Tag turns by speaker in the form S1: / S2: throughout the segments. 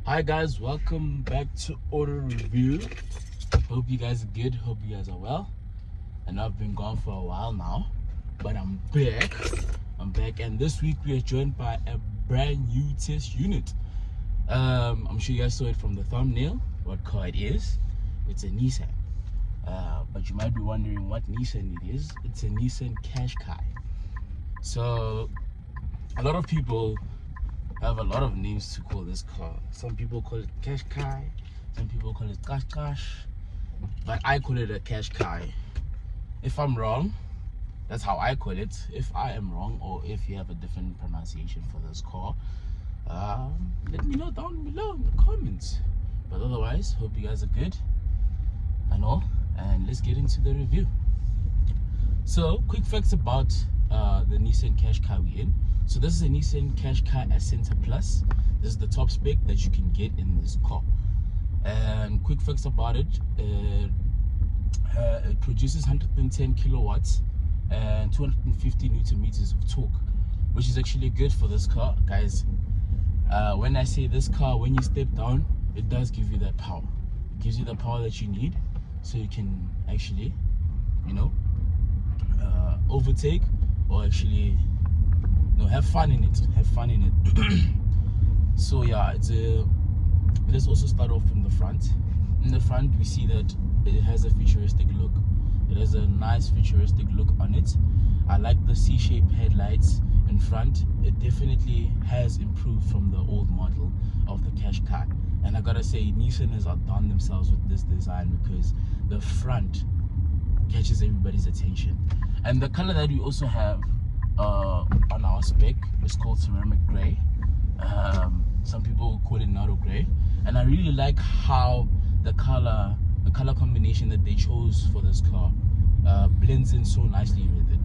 S1: Hi guys, welcome back to Auto Review. Hope you guys are good, hope you guys are well. I know I've been gone for a while now, but I'm back. And this week we are joined by a brand new test unit. I'm sure you guys saw it from the thumbnail, what car it is. It's a Nissan. But you might be wondering what Nissan it is. It's a Nissan Qashqai. So a lot of people have a lot of names to call this car. Some people call it Qashqai, some people call it Qashqai, but I call it a Qashqai. If I'm wrong, that's how I call it. If I am wrong, or if you have a different pronunciation for this car, let me know down below in the comments. But otherwise, hope you guys are good and all, and let's get into the review. So quick facts about the Nissan Qashqai we're in. So this is a Nissan Qashqai Accent Plus. This is the top spec that you can get in this car. And quick facts about it, it produces 110 kilowatts and 250 newton meters of torque, which is actually good for this car, guys. When I say this car, when you step down, it does give you that power. It gives you the power that you need, so you can actually, overtake, or actually have fun in it. So yeah, let's also start off from the front. In the front, we see that it has a futuristic look. It has a nice futuristic look on it. I like the C-shaped headlights in front. It definitely has improved from the old model of the Qashqai, and I gotta say, Nissan has outdone themselves with this design, because the front catches everybody's attention. And the color that we also have on our spec is called ceramic gray. Some people call it narrow gray, and I really like how the color combination that they chose for this car blends in so nicely with it.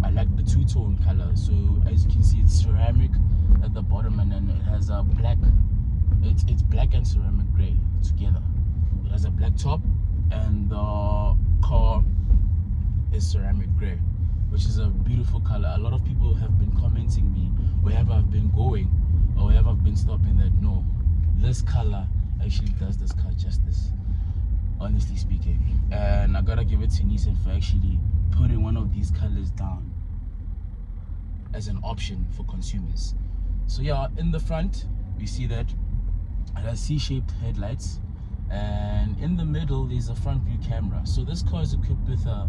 S1: I like the two-tone color. So as you can see, it's ceramic at the bottom, and then it has a black. It's black and ceramic gray together. It has a black top, and the car is ceramic gray, which is a beautiful color. A lot of people have been commenting me wherever I've been going or wherever I've been stopping that no, this color actually does this car justice, honestly speaking. And I gotta give it to Nissan for actually putting one of these colors down as an option for consumers. So yeah, in the front we see that it has C-shaped headlights, and in the middle there's a front view camera. So this car is equipped with a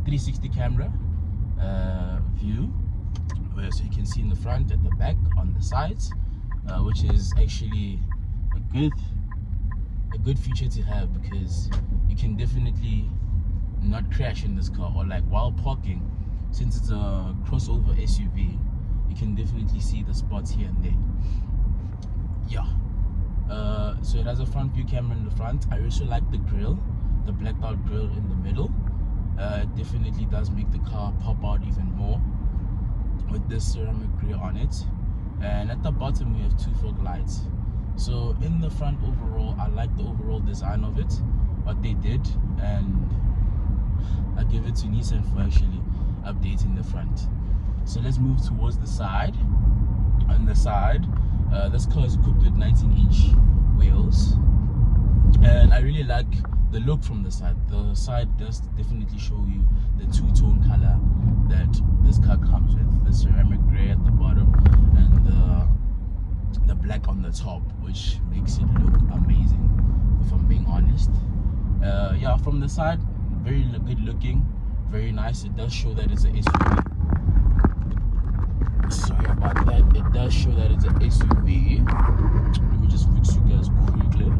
S1: 360 camera view, so you can see in the front, at the back, on the sides, which is actually a good feature to have, because you can definitely not crash in this car, or like while parking, since it's a crossover SUV, you can definitely see the spots here and there. Yeah. So it has a front view camera in the front. I also like the grille, the blacked out grille in the middle. It definitely does make the car pop out even more with this ceramic grille on it. And at the bottom we have two fog lights. So in the front, overall, I like the overall design of it, what they did, and I give it to Nissan for actually updating the front. So let's move towards the side. On the side, this car is equipped with 19-inch wheels, and I really like the look from the side. The side does definitely show you the two-tone color that this car comes with, the ceramic gray at the bottom and the black on the top, which makes it look amazing, if I'm being honest. Yeah, from the side, very good looking, very nice. It does show that it's an SUV. Sorry about that. It does show that it's an SUV. Let me just fix you guys quickly.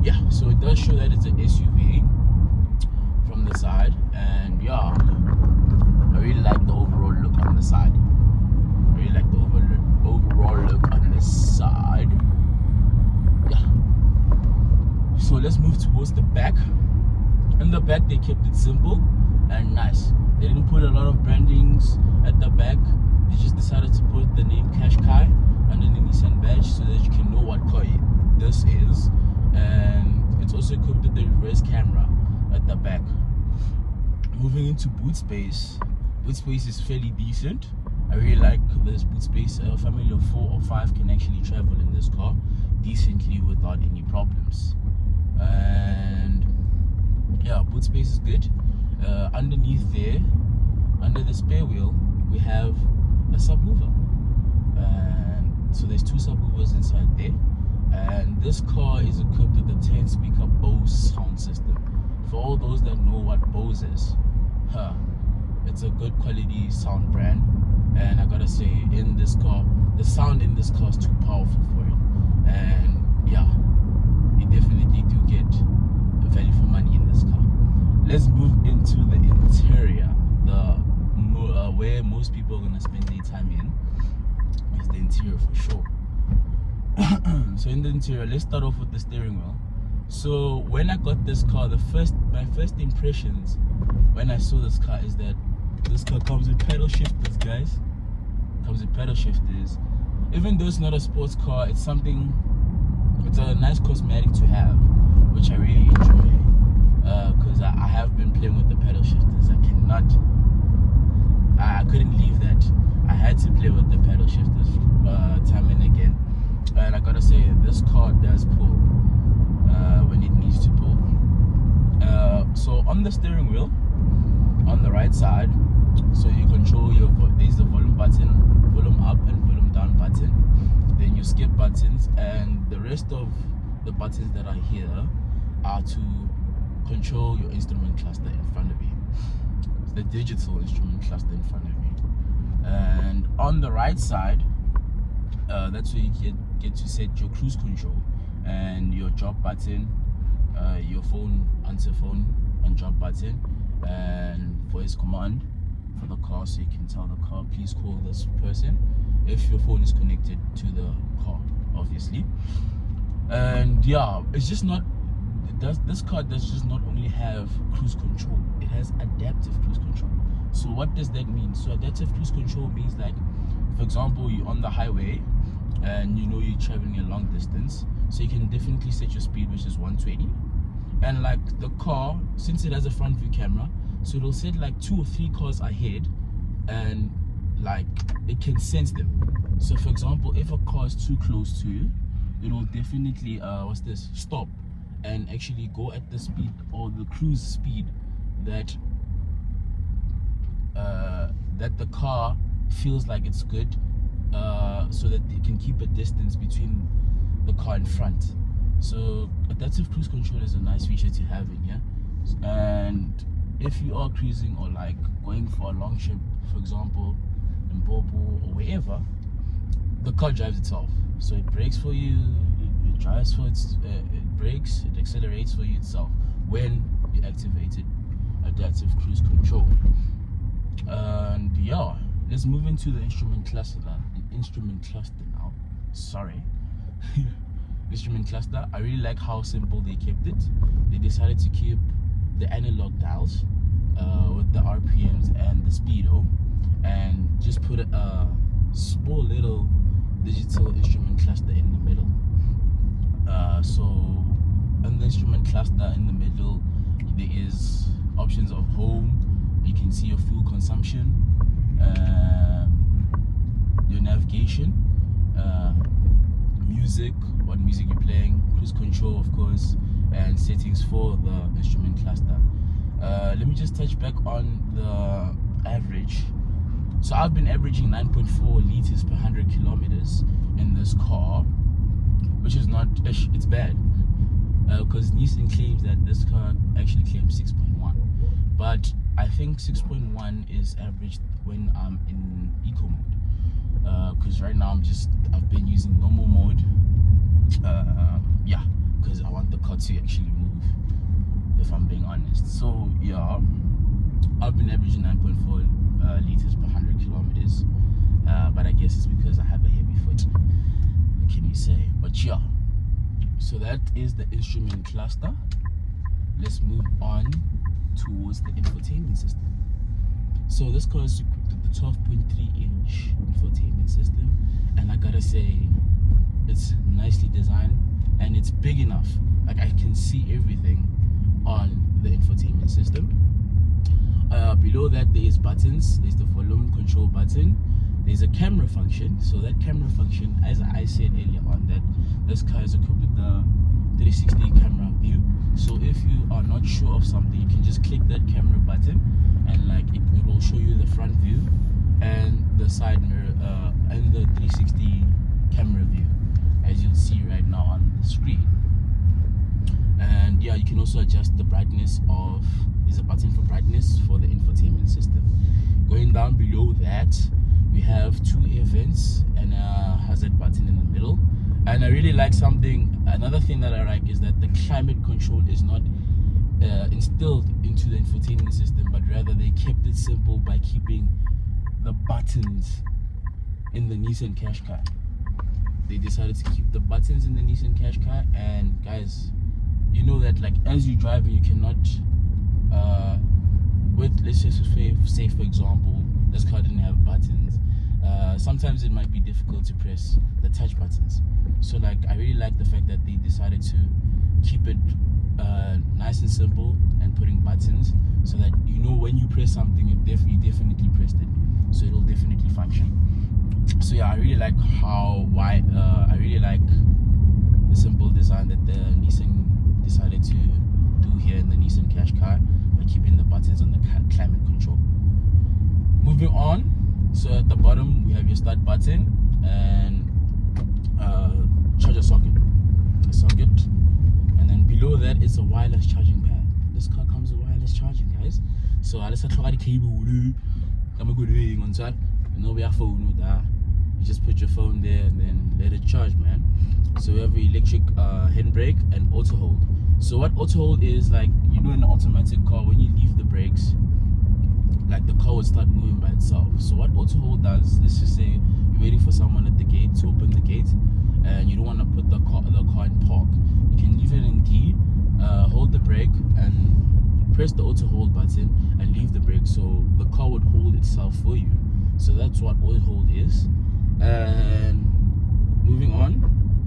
S1: Yeah, so it does show that it's an SUV from the side, and yeah, I really like the overall look on the side. I really like the overall look on the side. Yeah. So let's move towards the back. In the back, they kept it simple and nice. They didn't put a lot of brandings at the back. They just decided to put the name Qashqai under the Nissan badge, so that you can know what car this is. And it's also equipped with the reverse camera at the back. Moving into boot space. Boot space is fairly decent. I really like this boot space. A family of 4 or 5 can actually travel in this car decently without any problems. And yeah, boot space is good. Underneath there, under the spare wheel, we have a subwoofer. And so there's 2 subwoofers inside there. And this car is equipped with a 10-speaker Bose sound system. For all those that know what Bose is, it's a good quality sound brand. And I gotta say, in this car, the sound in this car is too powerful for it. And yeah, you definitely do get value for money in this car. Let's move into the interior. Where most people are gonna spend their time in is the interior for sure. So in the interior, let's start off with the steering wheel. So when I got this car, my first impressions when I saw this car is that this car comes with pedal shifters, guys. Comes with pedal shifters. Even though it's not a sports car, it's a nice cosmetic to have, which I really enjoy. Because I have been playing with the pedal shifters. I couldn't leave that. I had to play with the pedal shifters time and again. And I gotta say, this car does pull when it needs to pull. So on the steering wheel, on the right side, so you control there's the volume button, volume up and volume down button. Then your skip buttons, and the rest of the buttons that are here are to control your instrument cluster in front of you. It's the digital instrument cluster in front of you. And on the right side, that's where you get to set your cruise control and your drop button, your phone, answer phone and drop button, and voice command for the car, so you can tell the car, please call this person, if your phone is connected to the car, obviously. And yeah, it's just not, this car does just not only have cruise control, it has adaptive cruise control. So what does that mean? So adaptive cruise control means, like, for example, you're on the highway and you know you're traveling a long distance, so you can definitely set your speed, which is 120. And like the car, since it has a front view camera, so it'll set like 2 or 3 cars ahead, and like it can sense them. So for example, if a car is too close to you, it will definitely stop and actually go at the speed or the cruise speed that that the car feels like it's good, so that it can keep a distance between the car in front. So adaptive cruise control is a nice feature to have in here. And if you are cruising or like going for a long trip, for example in Bobo or wherever, the car drives itself. So it brakes for you, it drives for it brakes, it accelerates for you itself when you activated adaptive cruise control. And yeah, let's move into the instrument cluster now. Instrument cluster. I really like how simple they kept it. They decided to keep the analog dials with the RPMs and the speedo, and just put a small little digital instrument cluster in the middle. So in the instrument cluster in the middle, there is options of home. You can see your fuel consumption, your navigation, music, what music you're playing, cruise control of course, and settings for the instrument cluster. Let me just touch back on the average. So I've been averaging 9.4 liters per 100 kilometers in this car, which is not, it's bad, because Nissan claims that this car actually claims 6.1, but I think 6.1 is averaged when I'm in eco mode, because right now I've been using normal mode, yeah, because I want the car to actually move, if I'm being honest. So yeah, I've been averaging 9.4 liters per 100 kilometers, but I guess it's because I have a heavy foot, what can you say? But yeah, so that is the instrument cluster. Let's move on towards the infotainment system. So this car is equipped with the 12.3-inch infotainment system, and I gotta say, it's nicely designed and it's big enough, like I can see everything on the infotainment system. Below that there is buttons. There's the volume control button, there's a camera function. So that camera function, as I said earlier on, that this car is equipped with the 360 camera view. So if you are not sure of something, you can just click that camera button, and like it will show you the front view and the side mirror and the 360 camera view, as you'll see right now on the screen. And yeah, you can also adjust the brightness of, there's a button for brightness for the infotainment system. Going down below that, we have 2 air vents and a hazard button in the middle. And I really like another thing that I like is that the climate control is not instilled into the infotainment system, but rather they kept it simple by keeping the buttons in the Nissan Qashqai. They decided to keep the buttons in the Nissan Qashqai, and guys, you know that like as you drive, you cannot let's just say for example, this car didn't have buttons. Sometimes it might be difficult to press the touch buttons. So like I really like the fact that they decided to keep it nice and simple and putting buttons, so that you know when you press something, you definitely pressed it, so it'll definitely function. So yeah, I really like I really like the simple design that the Nissan decided to do here in the Nissan Qashqai by keeping the buttons on the climate control. Moving on, so at the bottom we have your start button and charger socket, and then below that is a wireless charging pad. This car comes with wireless charging, guys. So let's try the cable. We have phone with that. You just put your phone there and then let it charge, man. So we have an electric handbrake and auto hold. So what auto hold is, like, you know, in an automatic car, when you leave the brakes, like the car will start moving by itself. So what auto hold does, let's just say you're waiting for someone at the gate to open the gate, and you don't want to put the car in park. You can leave it in D, hold the brake, and press the auto hold button and leave the brake, so the car would hold itself for you. So that's what auto hold is. And moving on,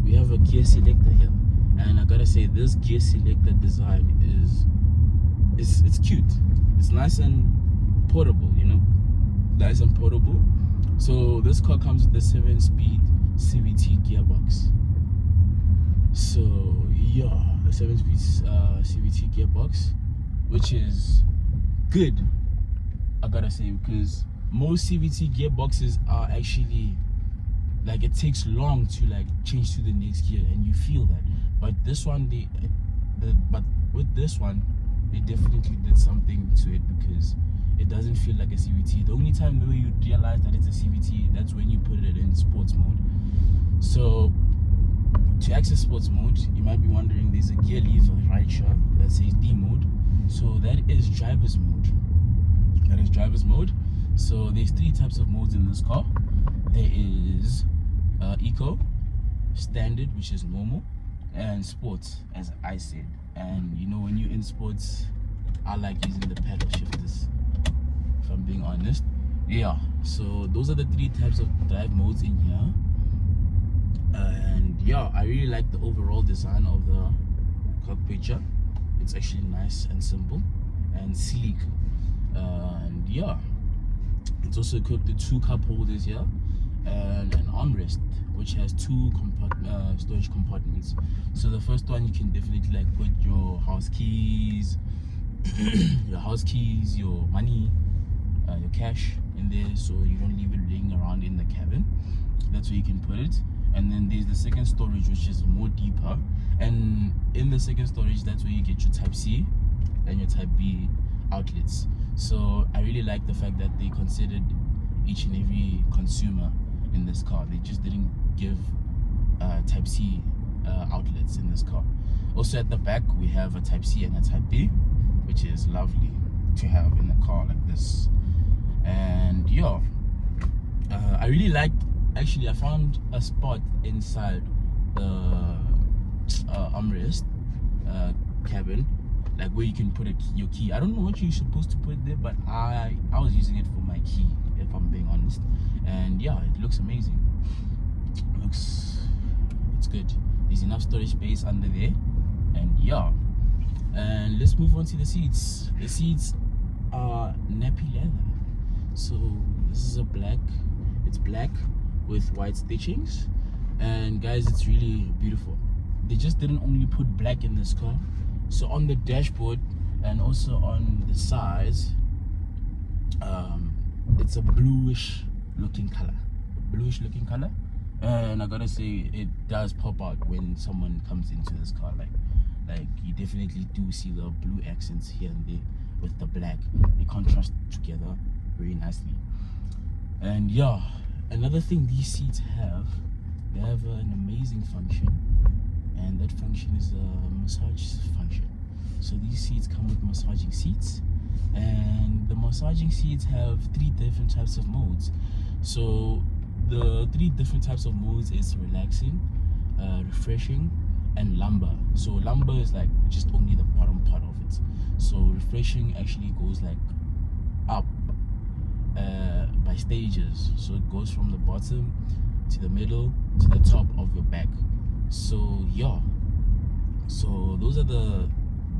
S1: we have a gear selector here, and I gotta say, this gear selector design it's cute. It's nice and portable, you know, nice and portable. So this car comes with the 7-speed CVT gearbox. So yeah, a 7-speed CVT gearbox, which is good, I gotta say, because most CVT gearboxes are actually like, it takes long to like change to the next gear, and you feel that. But this one, with this one, they definitely did something to it, because it doesn't feel like a CVT. The only time where you realize that it's a CVT, that's when you put it in sports mode. So to access sports mode, you might be wondering, there's a gear lever right here that says D mode. So that is driver's mode. So there's 3 types of modes in this car. There is eco, standard, which is normal, and sports, as I said. And you know, when you're in sports, I like using the paddle shifters, if I'm being honest. Yeah, so those are the 3 types of drive modes in here. And yeah, I really like the overall design of the cockpit here. It's actually nice and simple and sleek. And yeah, it's also equipped with 2 cup holders here and an armrest, which has 2 storage compartments. So the first one, you can definitely like put your house keys, your money, your cash in there, so you don't leave it laying around in the cabin. That's where you can put it. And then there's the second storage, which is more deeper, and in the second storage, that's where you get your type C and your type B outlets. So I really like the fact that they considered each and every consumer in this car. They just didn't give type C outlets in this car. Also at the back, we have a type C and a type B, which is lovely to have in a car like this. And yeah, I really like, actually I found a spot inside the armrest cabin, like where you can put your key. I don't know what you're supposed to put there, but I was using it for my key, if I'm being honest. And yeah, it looks amazing. It's good. There's enough storage space under there. And yeah, and let's move on to the seats. The seats are nappy leather. So this is a black, It's black with white stitchings, and guys, it's really beautiful. They just didn't only put black in this car, so on the dashboard and also on the sides, it's a bluish looking color, and I gotta say, it does pop out when someone comes into this car. Like you definitely do see the blue accents here and there with the black. They contrast together very nicely. And yeah, another thing these seats have, they have an amazing function, and that function is a massage function. So these seats come with massaging seats, and the massaging seats have 3 different types of modes. So the 3 different types of modes is relaxing, refreshing, and lumbar. So lumbar is like just only the bottom part of it. So refreshing actually goes like up by stages. So it goes from the bottom to the middle to the top of your back. So yeah, so those are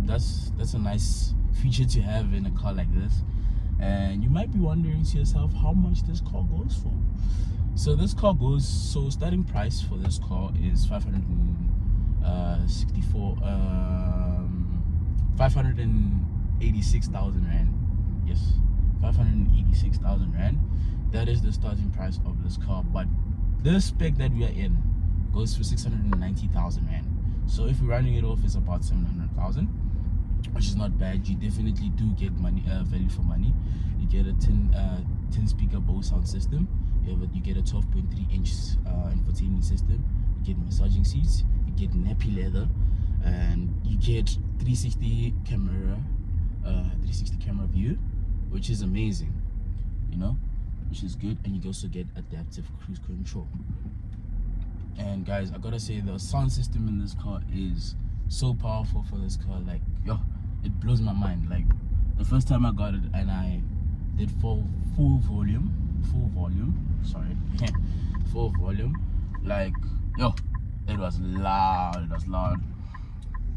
S1: that's a nice feature to have in a car like this. And you might be wondering to yourself how much this car goes for. So this car goes, so starting price for this car is 586,000 rand. Yes, 586,000 rand. That is the starting price of this car. But the spec that we are in goes for 690,000 rand. So if we're running it off, it's about 700,000, which is not bad. You definitely do get money, value for money. You get a 10 speaker Bose sound system. You get a 12.3-inch infotainment system. You get massaging seats. You get nappy leather, and you get 360 camera view, which is amazing, you know, which is good. And you also get adaptive cruise control. And guys, I gotta say, the sound system in this car is so powerful for this car. Like, yo, it blows my mind. Like, the first time I got it and I did full volume, like, yo, it was loud.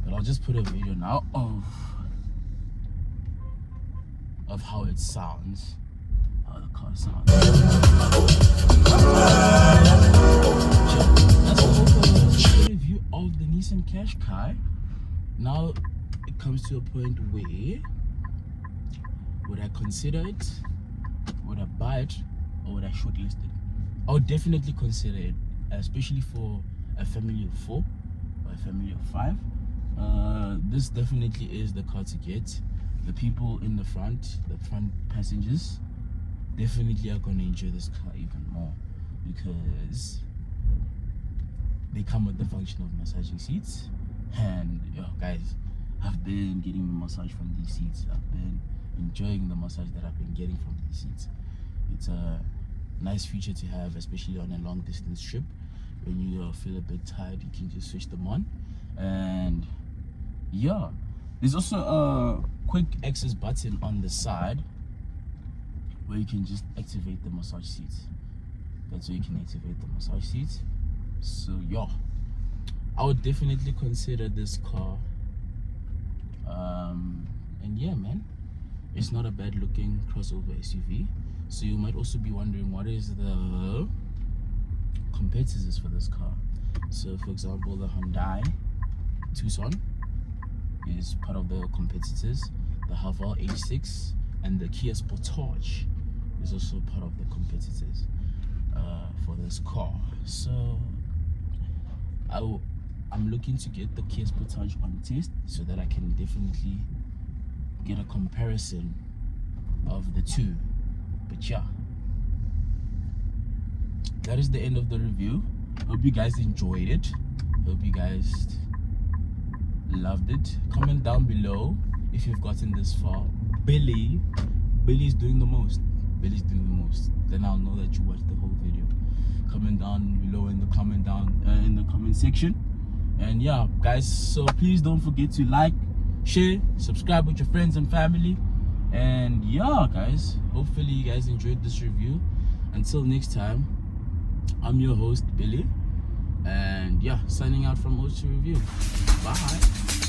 S1: But I'll just put a video now of how it sounds, how the car sounds. That's a review of the Nissan Qashqai. Now it comes to a point where, would I consider it, would I buy it, or would I shortlist it? I would definitely consider it, especially for a family of 4 or a family of 5. This definitely is the car to get. The people in the front passengers, definitely are going to enjoy this car even more, because they come with the function of massaging seats. And yo, guys, I've been getting a massage from these seats. I've been enjoying the massage that I've been getting from these seats. It's a nice feature to have, especially on a long distance trip. When you feel a bit tired, you can just switch them on. And yeah, there's also a quick access button on the side where you can just activate the massage seats. That's where you can activate the massage seats. So yeah, I would definitely consider this car. And yeah, man, it's not a bad looking crossover SUV. So you might also be wondering, what is the competitors for this car? So for example, the Hyundai Tucson is part of the competitors. The Haval H6 and the Kia Sportage is also part of the competitors for this car. So I'm looking to get the Kia Sportage on test so that I can definitely get a comparison of the two. But yeah, that is the end of the review. Hope you guys enjoyed it. Hope you guys loved it. Comment down below if you've gotten this far. Billy's doing the most. Then I'll know that you watched the whole video. Comment down below in the comment section. And yeah, guys, so please don't forget to like, share, subscribe with your friends and family. And yeah, guys, hopefully you guys enjoyed this review. Until next time, I'm your host, Billy. And yeah, signing out from O2 Review. Bye.